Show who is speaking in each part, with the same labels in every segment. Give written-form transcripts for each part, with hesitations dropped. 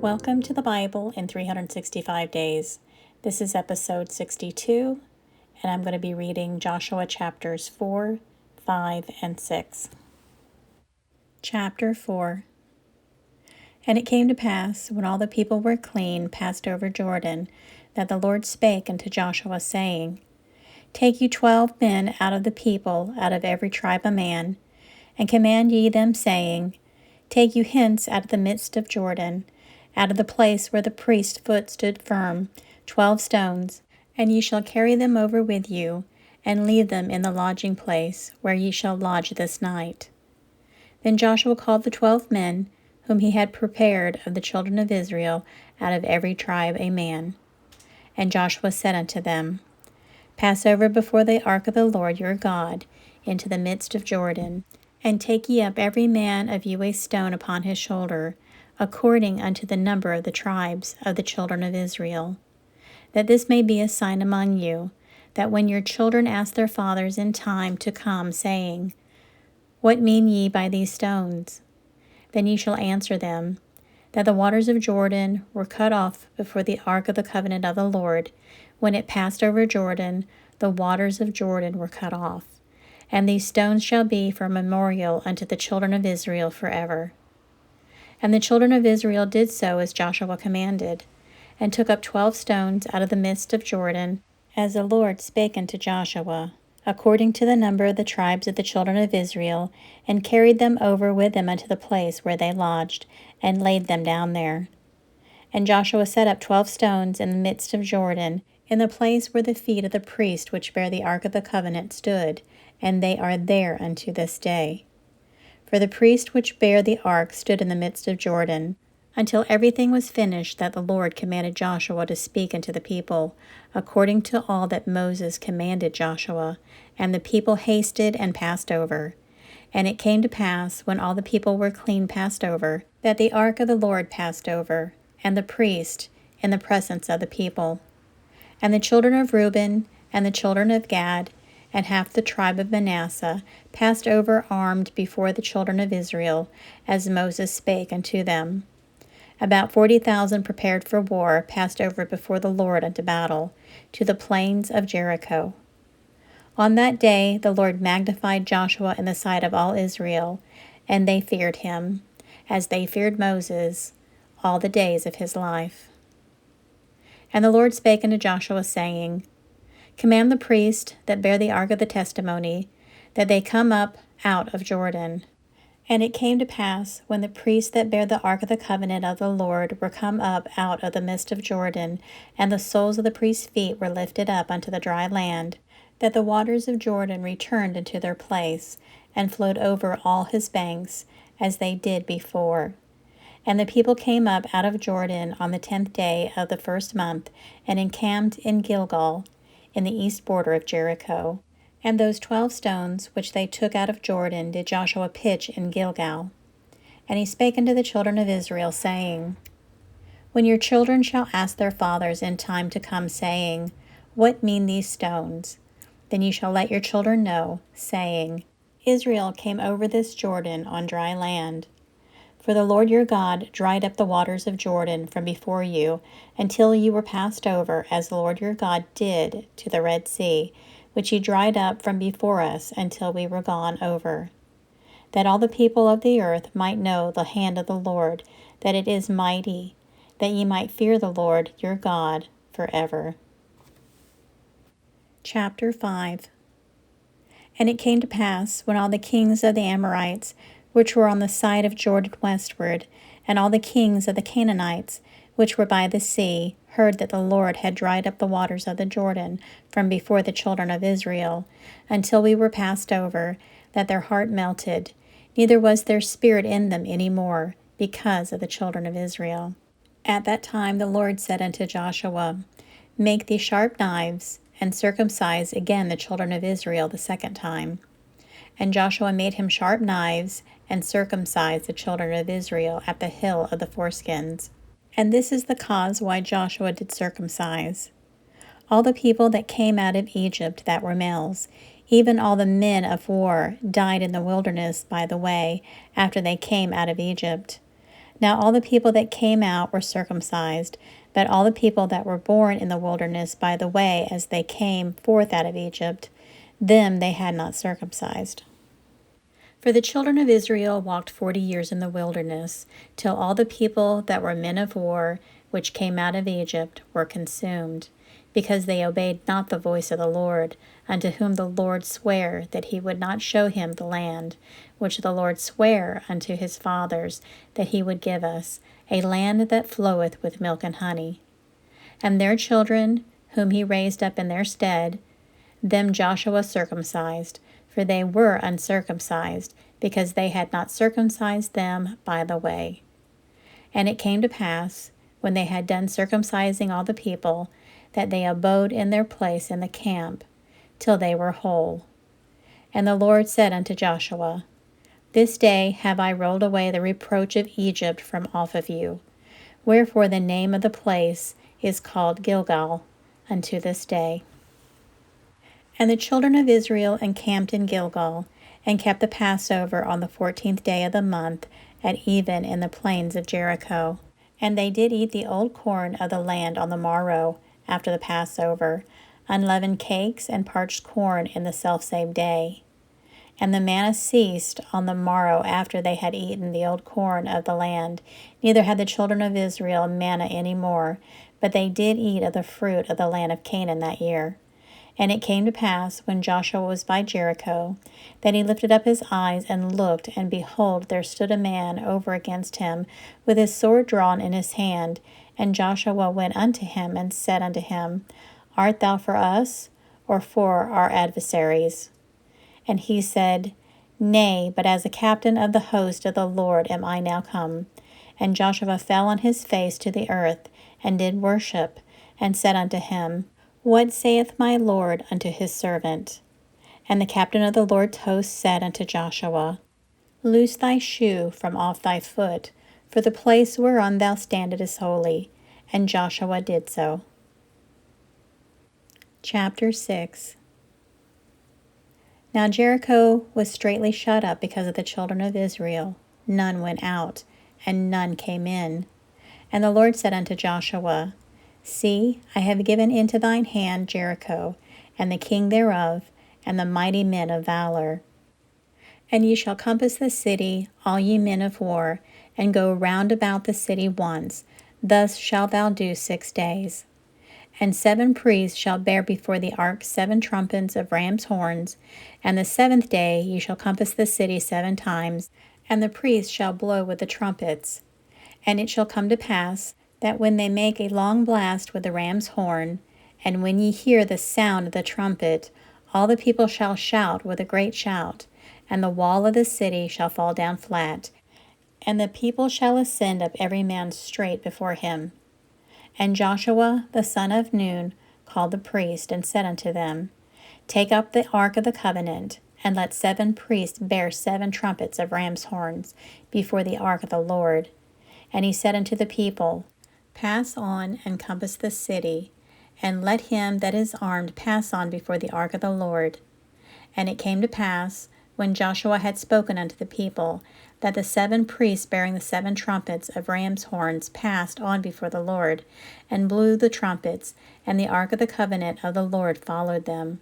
Speaker 1: Welcome to the Bible in 365 Days. This is episode 62, and I'm going to be reading Joshua chapters 4, 5, and 6. Chapter 4. And it came to pass, when all the people were clean passed over Jordan, that the Lord spake unto Joshua, saying, Take you 12 men out of the people, out of every tribe a man, and command ye them, saying, Take you hence out of the midst of Jordan, out of the place where the priest's foot stood firm, 12 stones, and ye shall carry them over with you, and leave them in the lodging place, where ye shall lodge this night. Then Joshua called the 12 men, whom he had prepared of the children of Israel, out of every tribe a man. And Joshua said unto them, Pass over before the ark of the Lord your God into the midst of Jordan, and take ye up every man of you a stone upon his shoulder, according unto the number of the tribes of the children of Israel, that this may be a sign among you, that when your children ask their fathers in time to come, saying, What mean ye by these stones? Then ye shall answer them, that the waters of Jordan were cut off before the ark of the covenant of the Lord. When it passed over Jordan, the waters of Jordan were cut off. And these stones shall be for a memorial unto the children of Israel forever. And the children of Israel did so as Joshua commanded, and took up 12 stones out of the midst of Jordan, as the Lord spake unto Joshua, according to the number of the tribes of the children of Israel, and carried them over with them unto the place where they lodged, and laid them down there. And Joshua set up 12 stones in the midst of Jordan, in the place where the feet of the priest which bare the ark of the covenant stood, and they are there unto this day. For the priest which bare the ark stood in the midst of Jordan, until everything was finished that the Lord commanded Joshua to speak unto the people, according to all that Moses commanded Joshua. And the people hasted and passed over. And it came to pass, when all the people were clean passed over, that the ark of the Lord passed over, and the priest, in the presence of the people. And the children of Reuben, and the children of Gad, and half the tribe of Manasseh, passed over armed before the children of Israel, as Moses spake unto them. About 40,000 prepared for war passed over before the Lord unto battle, to the plains of Jericho. On that day the Lord magnified Joshua in the sight of all Israel, and they feared him, as they feared Moses, all the days of his life. And the Lord spake unto Joshua, saying, Command the priest that bear the ark of the testimony, that they come up out of Jordan. And it came to pass, when the priests that bare the ark of the covenant of the Lord were come up out of the midst of Jordan, and the soles of the priests' feet were lifted up unto the dry land, that the waters of Jordan returned into their place, and flowed over all his banks, as they did before. And the people came up out of Jordan on the 10th day of the first month, and encamped in Gilgal, in the east border of Jericho. And those 12 stones which they took out of Jordan did Joshua pitch in Gilgal. And he spake unto the children of Israel, saying, When your children shall ask their fathers in time to come, saying, What mean these stones? Then you shall let your children know, saying, Israel came over this Jordan on dry land. For the Lord your God dried up the waters of Jordan from before you, until you were passed over, as the Lord your God did to the Red Sea, which he dried up from before us until we were gone over. That all the people of the earth might know the hand of the Lord, that it is mighty, that ye might fear the Lord your God forever. Chapter 5. And it came to pass, when all the kings of the Amorites, which were on the side of Jordan westward, and all the kings of the Canaanites, which were by the sea, heard that the Lord had dried up the waters of the Jordan from before the children of Israel, until we were passed over, that their heart melted, neither was their spirit in them any more, because of the children of Israel. At that time the Lord said unto Joshua, Make thee sharp knives, and circumcise again the children of Israel the second time. And Joshua made him sharp knives, and circumcised the children of Israel at the hill of the foreskins. And this is the cause why Joshua did circumcise. All the people that came out of Egypt that were males, even all the men of war, died in the wilderness by the way, after they came out of Egypt. Now all the people that came out were circumcised, but all the people that were born in the wilderness by the way as they came forth out of Egypt, them they had not circumcised. For the children of Israel walked 40 years in the wilderness, till all the people that were men of war, which came out of Egypt, were consumed, because they obeyed not the voice of the Lord, unto whom the Lord sware that he would not show him the land, which the Lord sware unto his fathers that he would give us, a land that floweth with milk and honey. And their children, whom he raised up in their stead, them Joshua circumcised, for they were uncircumcised, because they had not circumcised them by the way. And it came to pass, when they had done circumcising all the people, that they abode in their place in the camp, till they were whole. And the Lord said unto Joshua, This day have I rolled away the reproach of Egypt from off of you. Wherefore the name of the place is called Gilgal unto this day. And the children of Israel encamped in Gilgal, and kept the Passover on the 14th day of the month, at even in the plains of Jericho. And they did eat the old corn of the land on the morrow, after the Passover, unleavened cakes and parched corn in the selfsame day. And the manna ceased on the morrow after they had eaten the old corn of the land. Neither had the children of Israel manna any more, but they did eat of the fruit of the land of Canaan that year. And it came to pass, when Joshua was by Jericho, that he lifted up his eyes and looked, and behold, there stood a man over against him, with his sword drawn in his hand. And Joshua went unto him, and said unto him, Art thou for us, or for our adversaries? And he said, Nay, but as a captain of the host of the Lord am I now come. And Joshua fell on his face to the earth, and did worship, and said unto him, What saith my Lord unto his servant? And the captain of the Lord's host said unto Joshua, Loose thy shoe from off thy foot, for the place whereon thou standest is holy. And Joshua did so. Chapter 6. Now Jericho was straitly shut up because of the children of Israel. None went out, and none came in. And the Lord said unto Joshua, See, I have given into thine hand Jericho, and the king thereof, and the mighty men of valor. And ye shall compass the city, all ye men of war, and go round about the city once. Thus shalt thou do 6 days. And 7 priests shall bear before the ark 7 trumpets of ram's horns. And the 7th day ye shall compass the city 7 times, and the priests shall blow with the trumpets. And it shall come to pass, that when they make a long blast with the ram's horn, and when ye hear the sound of the trumpet, all the people shall shout with a great shout, and the wall of the city shall fall down flat, and the people shall ascend up every man straight before him. And Joshua the son of Nun called the priest, and said unto them, Take up the ark of the covenant, and let 7 priests bear 7 trumpets of ram's horns before the ark of the Lord. And he said unto the people, Pass on and compass the city, and let him that is armed pass on before the ark of the Lord. And it came to pass, when Joshua had spoken unto the people, that the 7 priests bearing the 7 trumpets of ram's horns passed on before the Lord, and blew the trumpets, and the ark of the covenant of the Lord followed them.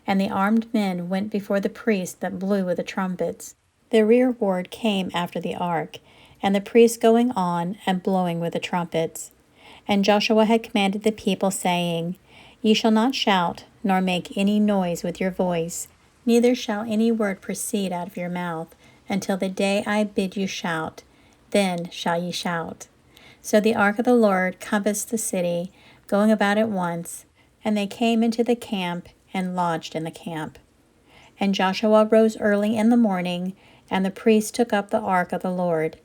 Speaker 1: And the armed men went before the priests that blew with the trumpets. The rearward came after the ark, and the priests going on and blowing with the trumpets. And Joshua had commanded the people, saying, Ye shall not shout, nor make any noise with your voice, neither shall any word proceed out of your mouth, until the day I bid you shout. Then shall ye shout. So the ark of the Lord compassed the city, going about it once, and they came into the camp, and lodged in the camp. And Joshua rose early in the morning, and the priests took up the ark of the Lord.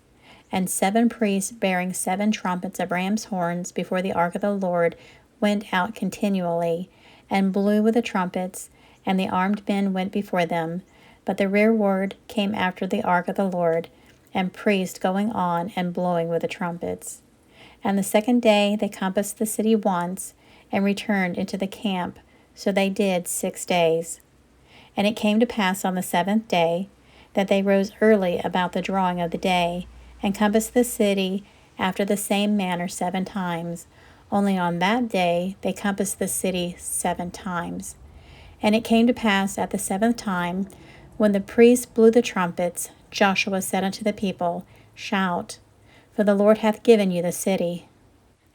Speaker 1: And 7 priests bearing 7 trumpets of ram's horns before the ark of the Lord went out continually, and blew with the trumpets, and the armed men went before them. But the rearward came after the ark of the Lord, and priests going on and blowing with the trumpets. And the 2nd day they compassed the city once, and returned into the camp. So they did 6 days. And it came to pass on the 7th day, that they rose early about the drawing of the day, and compassed the city after the same manner 7 times. Only on that day they compassed the city 7 times. And it came to pass at the 7th time, when the priests blew the trumpets, Joshua said unto the people, Shout, for the Lord hath given you the city.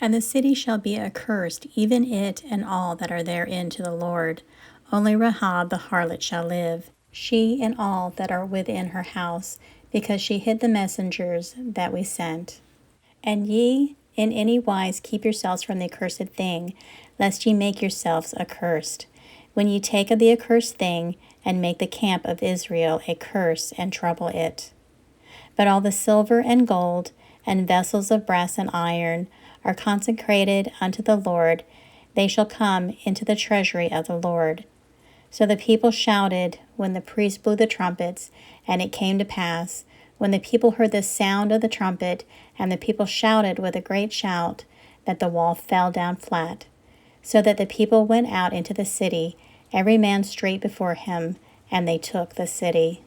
Speaker 1: And the city shall be accursed, even it and all that are therein to the Lord. Only Rahab the harlot shall live, she and all that are within her house, because she hid the messengers that we sent. And ye in any wise keep yourselves from the accursed thing, lest ye make yourselves accursed. When ye take of the accursed thing, and make the camp of Israel a curse, and trouble it. But all the silver and gold, and vessels of brass and iron, are consecrated unto the Lord. They shall come into the treasury of the Lord. So the people shouted when the priests blew the trumpets, and it came to pass, when the people heard the sound of the trumpet, and the people shouted with a great shout, that the wall fell down flat, so that the people went out into the city, every man straight before him, and they took the city.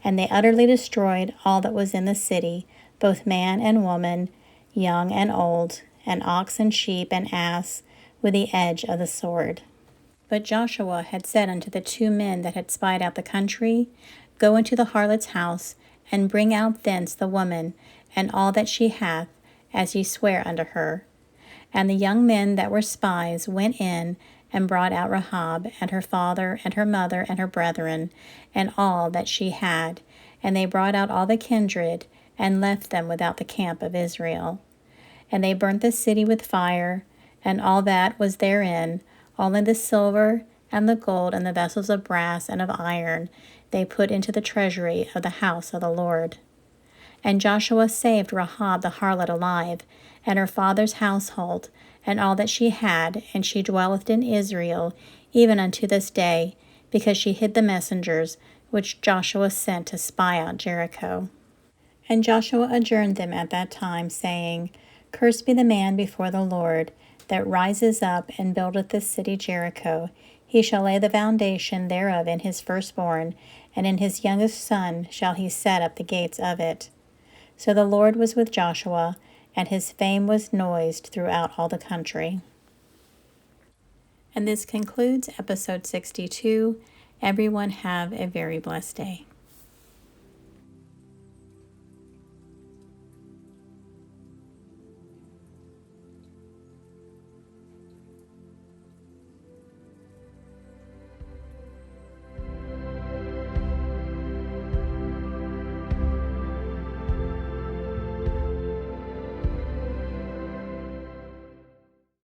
Speaker 1: And they utterly destroyed all that was in the city, both man and woman, young and old, and ox and sheep and ass, with the edge of the sword. But Joshua had said unto the 2 men that had spied out the country, Go into the harlot's house, and bring out thence the woman, and all that she hath, as ye swear unto her. And the young men that were spies went in, and brought out Rahab, and her father, and her mother, and her brethren, and all that she had. And they brought out all the kindred, and left them without the camp of Israel. And they burnt the city with fire, and all that was therein, only the silver, and the gold, and the vessels of brass and of iron, they put into the treasury of the house of the Lord. And Joshua saved Rahab the harlot alive, and her father's household, and all that she had, and she dwelleth in Israel, even unto this day, because she hid the messengers which Joshua sent to spy out Jericho. And Joshua adjourned them at that time, saying, Cursed be the man before the Lord, that rises up and buildeth this city Jericho. He shall lay the foundation thereof in his firstborn, and in his youngest son shall he set up the gates of it. So the Lord was with Joshua, and his fame was noised throughout all the country. And this concludes episode 62. Everyone have a very blessed day.